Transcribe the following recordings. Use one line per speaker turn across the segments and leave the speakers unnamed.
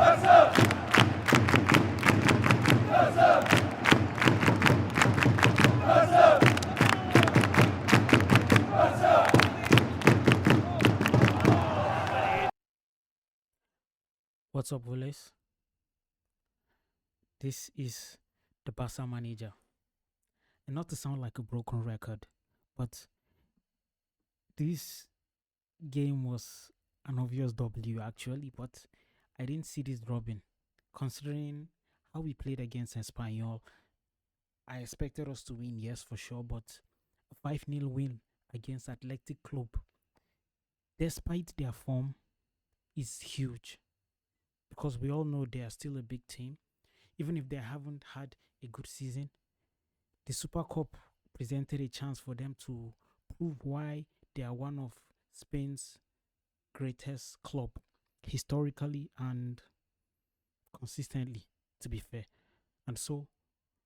What's up, Willis? This is the Barca manager. And not to sound like a broken record, but this game was an obvious W actually, but I didn't see this dropping. Considering how we played against Espanyol, I expected us to win, yes, for sure, but a 5-0 win against Athletic Club, despite their form, is huge because we all know they are still a big team. Even if they haven't had a good season, the Super Cup presented a chance for them to prove why they are one of Spain's greatest club historically and consistently, to be fair. And so,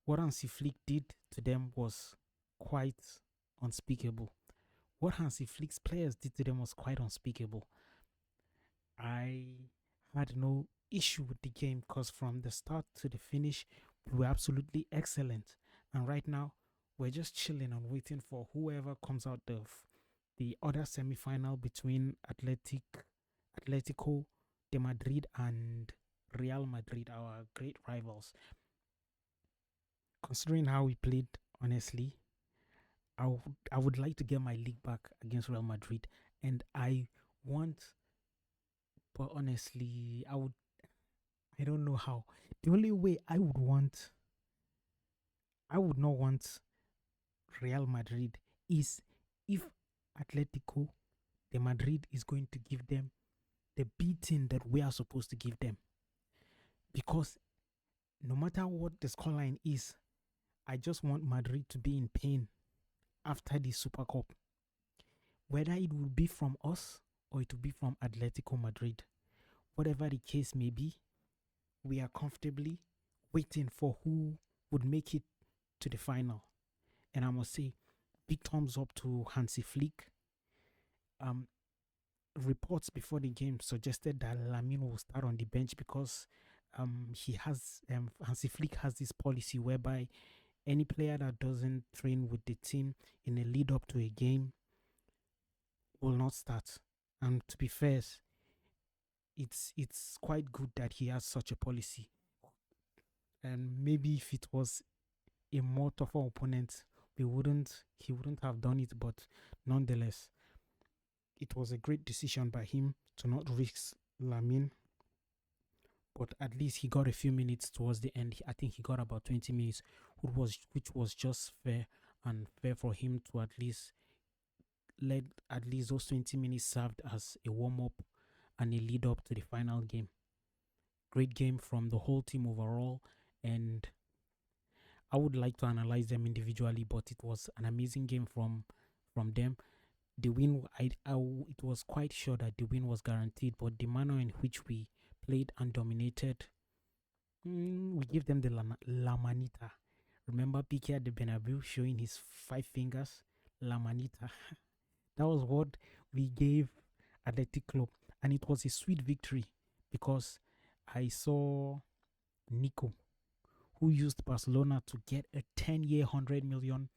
what Hansi Flick did to them was quite unspeakable. What Hansi Flick's players did to them was quite unspeakable. I had no issue with the game because from the start to the finish, we were absolutely excellent. And right now, we're just chilling and waiting for whoever comes out of the other semi-final between Atletico de Madrid and Real Madrid, our great rivals. Considering how we played, honestly, I would like to get my league back against Real Madrid, and I want, but honestly, I don't know how. The only way I would not want Real Madrid is if Atletico de Madrid is going to give them the beating that we are supposed to give them. Because no matter what the scoreline is, I just want Madrid to be in pain after the Super Cup. Whether it will be from us or it will be from Atletico Madrid. Whatever the case may be, we are comfortably waiting for who would make it to the final. And I must say, big thumbs up to Hansi Flick. Reports before the game suggested that Lamine will start on the bench because Hansi Flick has this policy whereby any player that doesn't train with the team in a lead up to a game will not start. And to be fair, it's quite good that he has such a policy. And maybe if it was a more tougher opponent, he wouldn't have done it. But nonetheless, it was a great decision by him to not risk Lamine. But at least he got a few minutes towards the end. I think he got about 20 minutes, which was just fair and fair for him to at least let at least those 20 minutes served as a warm-up and a lead-up to the final game. Great game from the whole team overall, and I would like to analyze them individually, but it was an amazing game from them. The win, it was quite sure that the win was guaranteed, but the manner in which we played and dominated, we give them the La Manita. Remember Piqué at the Bernabeu showing his 5 fingers? La Manita. That was what we gave Athletic Club, and it was a sweet victory because I saw Nico, who used Barcelona to get a 10-year, €100 million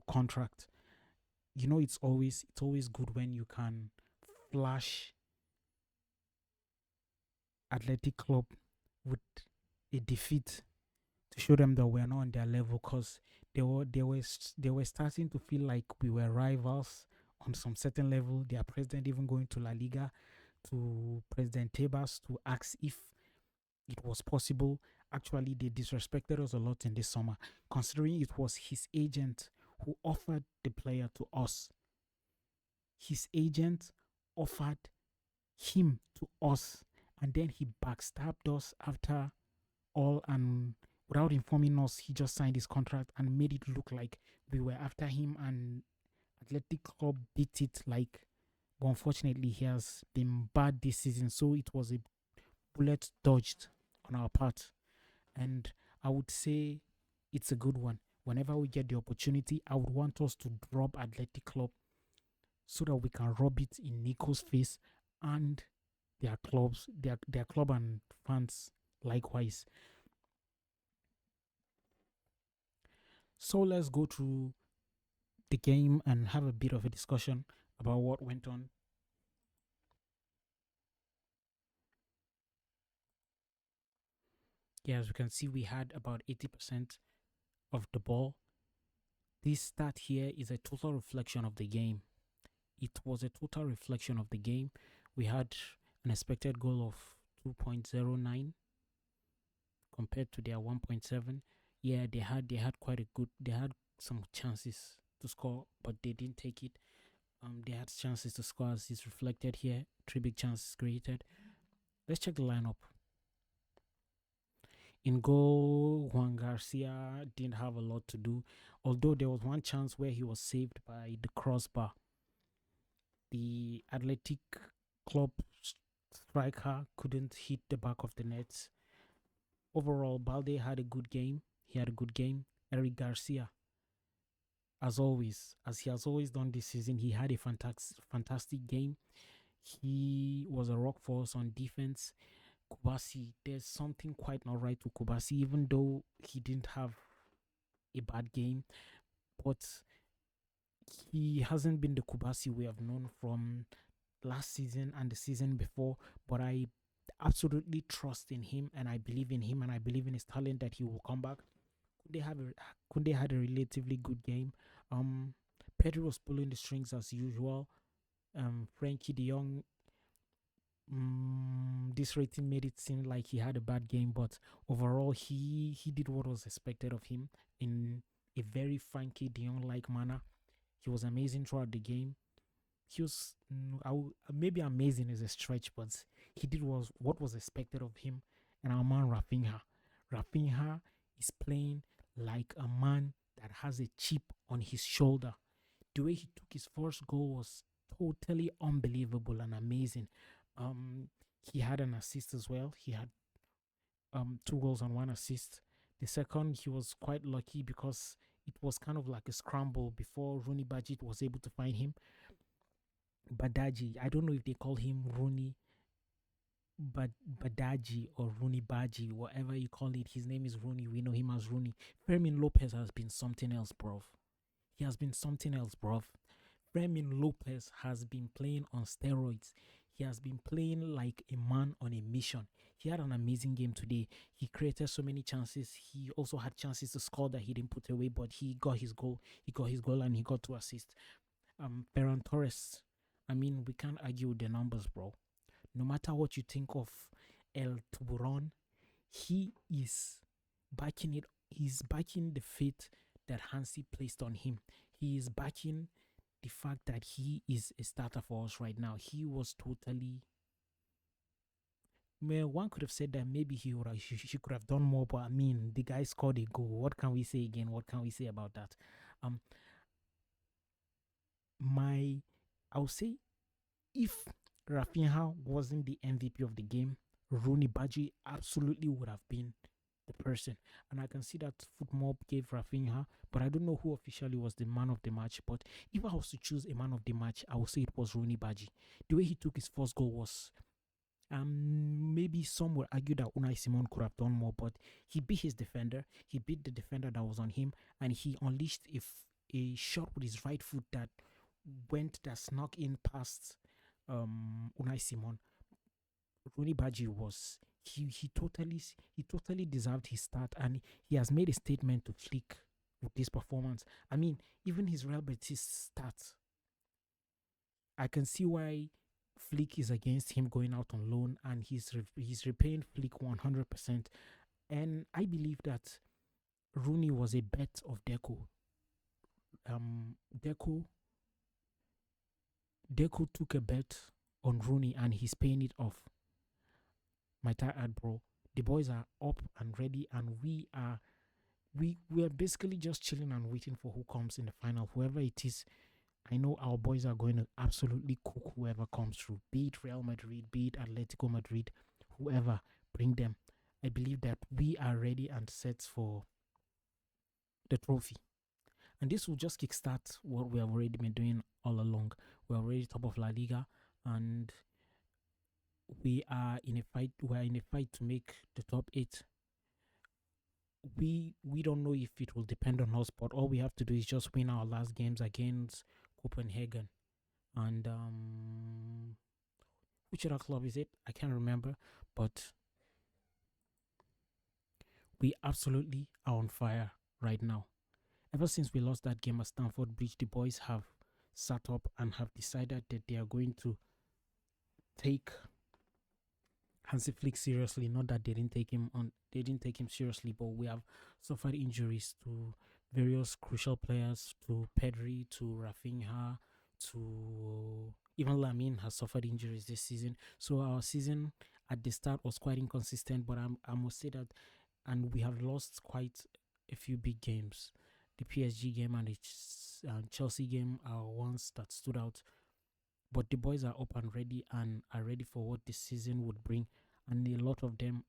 contract. You know, it's always good when you can flash Athletic Club with a defeat to show them that we're not on their level, because they were starting to feel like we were rivals on some certain level. Their president even going to La Liga to President Tebas to ask if it was possible. Actually, they disrespected us a lot in this summer, considering it was his agent who offered the player to us. His agent offered him to us, and then he backstabbed us after all, and without informing us, he just signed his contract and made it look like we were after him, and Athletic Club beat it like. But unfortunately, he has been bad this season, so it was a bullet dodged on our part. And I would say it's a good one. Whenever we get the opportunity, I would want us to drop Athletic Club so that we can rub it in Nico's face and their club and fans likewise. So let's go through the game and have a bit of a discussion about what went on. Yeah, as we can see, we had about 80% of the ball. This stat here is a total reflection of the game. It was a total reflection of the game. We had an expected goal of 2.09 compared to their 1.7. Yeah, they had quite a good. They had some chances to score, but they didn't take it. They had chances to score as is reflected here. 3 big chances created. Let's check the lineup. In goal, Juan Garcia didn't have a lot to do, although there was one chance where he was saved by the crossbar. The Athletic Club striker couldn't hit the back of the net. Overall, Balde had a good game. He had a good game. Eric Garcia, as always, as he has always done this season, he had a fantastic game. He was a rock force on defense. Kubasi, there's something quite not right with Kubasi, even though he didn't have a bad game, but he hasn't been the Kubasi we have known from last season and the season before. But I absolutely trust in him, and I believe in him, and I believe in his talent that he will come back. Kunde had a relatively good game. Pedro was pulling the strings as usual. Frankie De Jong, this rating made it seem like he had a bad game, but overall he did what was expected of him in a very Frankie De Jong like manner. He was amazing throughout the game. He was maybe amazing is a stretch, but he did what was expected of him. And our man Rafinha is playing like a man that has a chip on his shoulder. The way he took his first goal was totally unbelievable and amazing. Um, he had an assist as well. He had 2 goals and 1 assist. The second, he was quite lucky because it was kind of like a scramble before Rooney Bajit was able to find him. Badaji, I don't know if they call him Rooney Badaji or Rooney Baji, whatever you call it. His name is Rooney. We know him as Rooney. Fermin Lopez has been something else, bro. He has been something else, bro. Fermin Lopez has been playing on steroids. He has been playing like a man on a mission. He had an amazing game today. He created so many chances. He also had chances to score that he didn't put away, but he got his goal. He got his goal and he got 2 assists. Ferran Torres. I mean, we can't argue with the numbers, bro. No matter what you think of El Tiburon, he is backing it. He's backing the faith that Hansi placed on him. He is backing the fact that he is a starter for us right now. He was totally. Well, one could have said that maybe he could have done more, but I mean, the guy scored a goal. What can we say again? What can we say about that? Um, I would say if Rafinha wasn't the MVP of the game, Rooney Baji absolutely would have been the person. And I can see that Footmob gave Rafinha, but I don't know who officially was the man of the match. But if I was to choose a man of the match, I would say it was Rooney Baji. The way he took his first goal was maybe some would argue that Unai Simon could have done more, but he beat his defender. He beat the defender that was on him, and he unleashed a shot with his right foot that snuck in past Unai Simon. Rooney Baji was he totally deserved his start, and he has made a statement to Flick with this performance. I mean, even his Real Betis stats, I can see why Flick is against him going out on loan, and he's repaying Flick 100%. And I believe that Rooney was a bet of Deco. Deco Deco took a bet on Rooney, and he's paying it off. My tired bro. The boys are up and ready, and we are basically just chilling and waiting for who comes in the final. Whoever it is, I know our boys are going to absolutely cook whoever comes through. Be it Real Madrid, be it Atletico Madrid, whoever, bring them. I believe that we are ready and set for the trophy. And this will just kickstart what we have already been doing all along. We're already top of La Liga, and we are in a fight. We are in a fight to make the top 8. We don't know if it will depend on us, but all we have to do is just win our last games against Copenhagen and which other club is it? I can't remember, but we absolutely are on fire right now. Ever since we lost that game at Stamford Bridge, the boys have sat up and have decided that they are going to take Hansi Flick seriously. Not that they didn't take him seriously, but we have suffered injuries to various crucial players, to Pedri, to Rafinha, to even Lamine has suffered injuries this season. So our season at the start was quite inconsistent, but I must say that, and we have lost quite a few big games. The PSG game and the Chelsea game are ones that stood out. But the boys are up and ready and are ready for what this season would bring. And a lot of them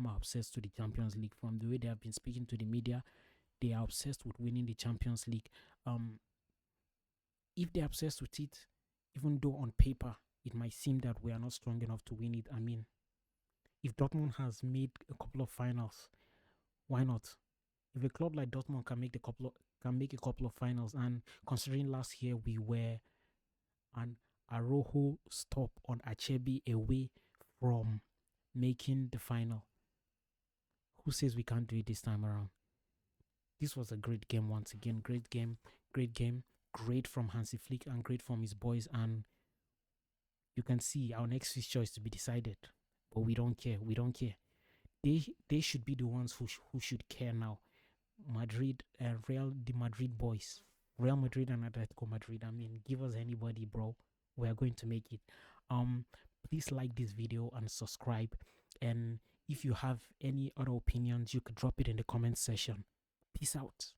are obsessed to the Champions League. From the way they have been speaking to the media, they are obsessed with winning the Champions League. If they're obsessed with it, even though on paper it might seem that we are not strong enough to win it. I mean, if Dortmund has made a couple of finals, why not? If a club like Dortmund can make a couple of finals, and considering last year we were an Arojo stop on Achebi away from making the final, who says we can't do it this time around? This was a great game once again. Great game. Great from Hansi Flick and great from his boys. And you can see our next fixture is to be decided. But we don't care. They should be the ones who should care now. Madrid, the Madrid boys, Real Madrid and Atletico Madrid. I mean, give us anybody, bro. We are going to make it. Please like this video and subscribe. And if you have any other opinions, you could drop it in the comment section. Peace out.